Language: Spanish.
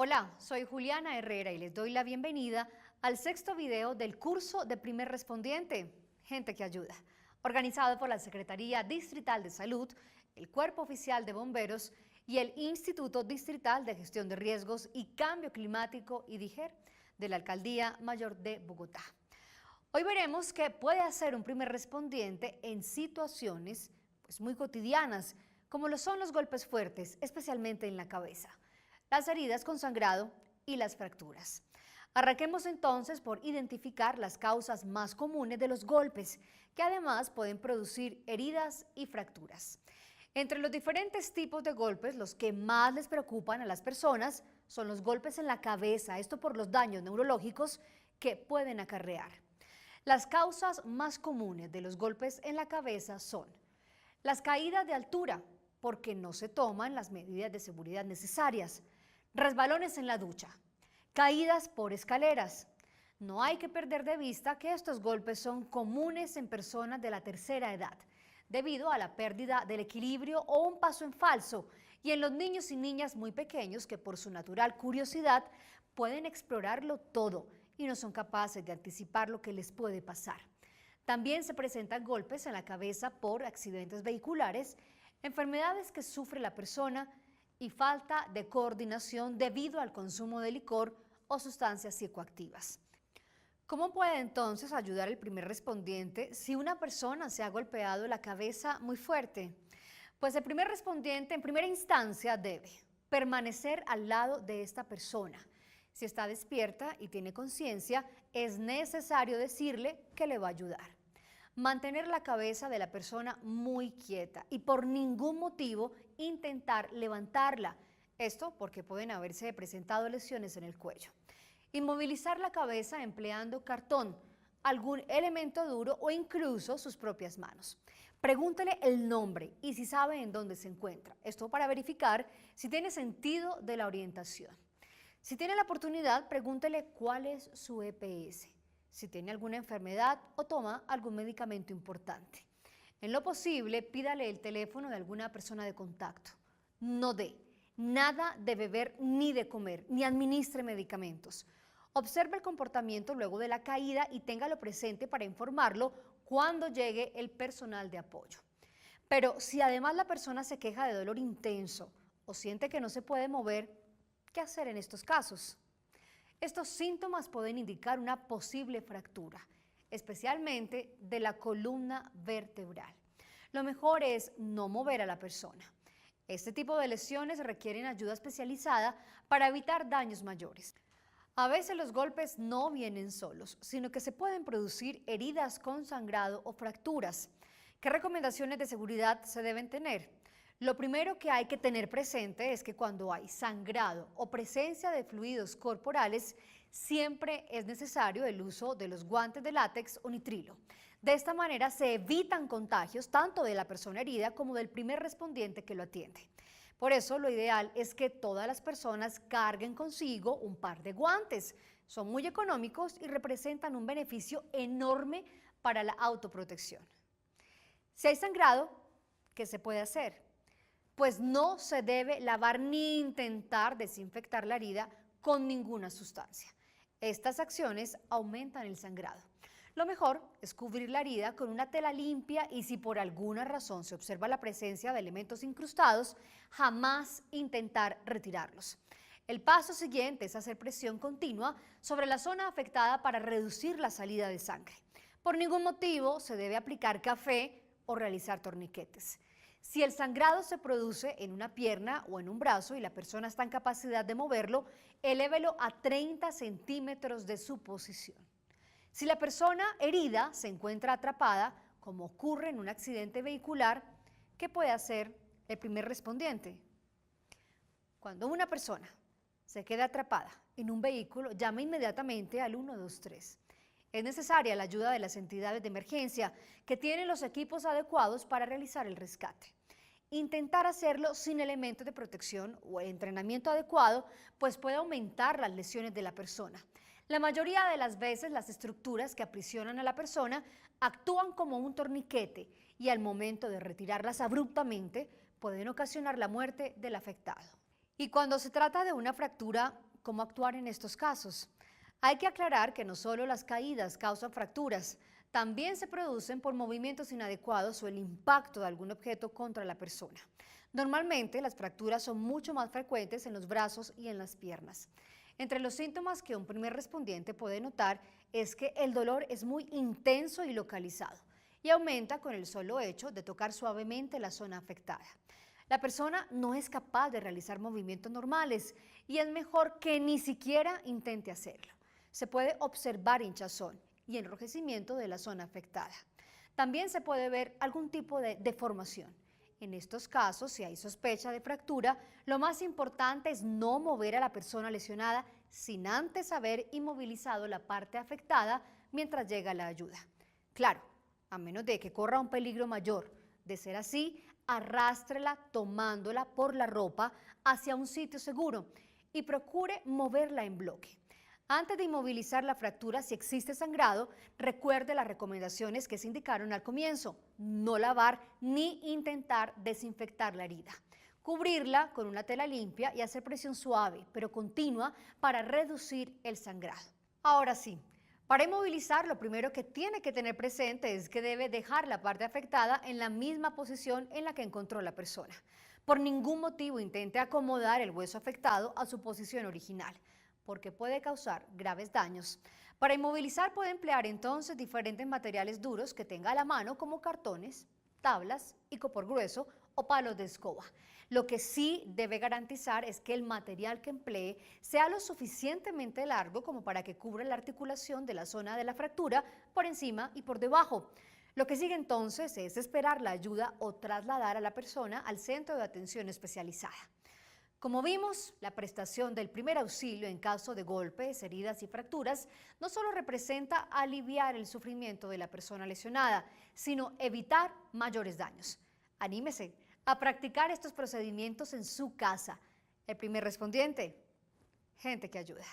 Hola, soy Juliana Herrera y les doy la bienvenida al sexto video del curso de Primer Respondiente, Gente que Ayuda, organizado por la Secretaría Distrital de Salud, el Cuerpo Oficial de Bomberos y el Instituto Distrital de Gestión de Riesgos y Cambio Climático IDIGER de la Alcaldía Mayor de Bogotá. Hoy veremos qué puede hacer un primer respondiente en situaciones muy cotidianas, como lo son los golpes fuertes, especialmente en la cabeza, las heridas con sangrado y las fracturas. Arranquemos entonces por identificar las causas más comunes de los golpes, que además pueden producir heridas y fracturas. Entre los diferentes tipos de golpes, los que más les preocupan a las personas son los golpes en la cabeza, esto por los daños neurológicos que pueden acarrear. Las causas más comunes de los golpes en la cabeza son las caídas de altura, porque no se toman las medidas de seguridad necesarias, resbalones en la ducha, caídas por escaleras. No hay que perder de vista que estos golpes son comunes en personas de la tercera edad, debido a la pérdida del equilibrio o un paso en falso, y en los niños y niñas muy pequeños que por su natural curiosidad pueden explorarlo todo y no son capaces de anticipar lo que les puede pasar. También se presentan golpes en la cabeza por accidentes vehiculares, enfermedades que sufre la persona y falta de coordinación debido al consumo de licor o sustancias psicoactivas. ¿Cómo puede entonces ayudar el primer respondiente si una persona se ha golpeado la cabeza muy fuerte? Pues el primer respondiente en primera instancia debe permanecer al lado de esta persona. Si está despierta y tiene conciencia, es necesario decirle que le va a ayudar. Mantener la cabeza de la persona muy quieta y por ningún motivo intentar levantarla. Esto porque pueden haberse presentado lesiones en el cuello. Inmovilizar la cabeza empleando cartón, algún elemento duro o incluso sus propias manos. Pregúntele el nombre y si sabe en dónde se encuentra. Esto para verificar si tiene sentido de la orientación. Si tiene la oportunidad, pregúntele cuál es su EPS, si tiene alguna enfermedad o toma algún medicamento importante. En lo posible, pídale el teléfono de alguna persona de contacto. No dé nada de beber ni de comer, ni administre medicamentos. Observe el comportamiento luego de la caída y téngalo presente para informarlo cuando llegue el personal de apoyo. Pero si además la persona se queja de dolor intenso o siente que no se puede mover, ¿qué hacer en estos casos? Estos síntomas pueden indicar una posible fractura, especialmente de la columna vertebral. Lo mejor es no mover a la persona. Este tipo de lesiones requieren ayuda especializada para evitar daños mayores. A veces los golpes no vienen solos, sino que se pueden producir heridas con sangrado o fracturas. ¿Qué recomendaciones de seguridad se deben tener? Lo primero que hay que tener presente es que cuando hay sangrado o presencia de fluidos corporales, siempre es necesario el uso de los guantes de látex o nitrilo. De esta manera se evitan contagios tanto de la persona herida como del primer respondiente que lo atiende. Por eso lo ideal es que todas las personas carguen consigo un par de guantes. Son muy económicos y representan un beneficio enorme para la autoprotección. Si hay sangrado, ¿qué se puede hacer? Pues no se debe lavar ni intentar desinfectar la herida con ninguna sustancia. Estas acciones aumentan el sangrado. Lo mejor es cubrir la herida con una tela limpia y si por alguna razón se observa la presencia de elementos incrustados, jamás intentar retirarlos. El paso siguiente es hacer presión continua sobre la zona afectada para reducir la salida de sangre. Por ningún motivo se debe aplicar café o realizar torniquetes. Si el sangrado se produce en una pierna o en un brazo y la persona está en capacidad de moverlo, elévelo a 30 centímetros de su posición. Si la persona herida se encuentra atrapada, como ocurre en un accidente vehicular, ¿qué puede hacer el primer respondiente? Cuando una persona se queda atrapada en un vehículo, llama inmediatamente al 123. Es necesaria la ayuda de las entidades de emergencia que tienen los equipos adecuados para realizar el rescate. Intentar hacerlo sin elementos de protección o entrenamiento adecuado, pues puede aumentar las lesiones de la persona. La mayoría de las veces las estructuras que aprisionan a la persona actúan como un torniquete y al momento de retirarlas abruptamente pueden ocasionar la muerte del afectado. Y cuando se trata de una fractura, cómo actuar en estos casos. Hay que aclarar que no solo las caídas causan fracturas, también se producen por movimientos inadecuados o el impacto de algún objeto contra la persona. Normalmente las fracturas son mucho más frecuentes en los brazos y en las piernas. Entre los síntomas que un primer respondiente puede notar es que el dolor es muy intenso y localizado y aumenta con el solo hecho de tocar suavemente la zona afectada. La persona no es capaz de realizar movimientos normales y es mejor que ni siquiera intente hacerlo. Se puede observar hinchazón y enrojecimiento de la zona afectada. También se puede ver algún tipo de deformación. En estos casos, si hay sospecha de fractura, lo más importante es no mover a la persona lesionada sin antes haber inmovilizado la parte afectada mientras llega la ayuda. Claro, a menos de que corra un peligro mayor. De ser así, arrástrela tomándola por la ropa hacia un sitio seguro y procure moverla en bloque. Antes de inmovilizar la fractura, si existe sangrado, recuerde las recomendaciones que se indicaron al comienzo: no lavar ni intentar desinfectar la herida. Cubrirla con una tela limpia y hacer presión suave, pero continua, para reducir el sangrado. Ahora sí, para inmovilizar, lo primero que tiene que tener presente es que debe dejar la parte afectada en la misma posición en la que encontró la persona. Por ningún motivo intente acomodar el hueso afectado a su posición original, porque puede causar graves daños. Para inmovilizar puede emplear entonces diferentes materiales duros que tenga a la mano, como cartones, tablas, icopor grueso o palos de escoba. Lo que sí debe garantizar es que el material que emplee sea lo suficientemente largo como para que cubra la articulación de la zona de la fractura por encima y por debajo. Lo que sigue entonces es esperar la ayuda o trasladar a la persona al centro de atención especializada. Como vimos, la prestación del primer auxilio en caso de golpes, heridas y fracturas no solo representa aliviar el sufrimiento de la persona lesionada, sino evitar mayores daños. Anímese a practicar estos procedimientos en su casa. El primer respondiente, gente que ayuda.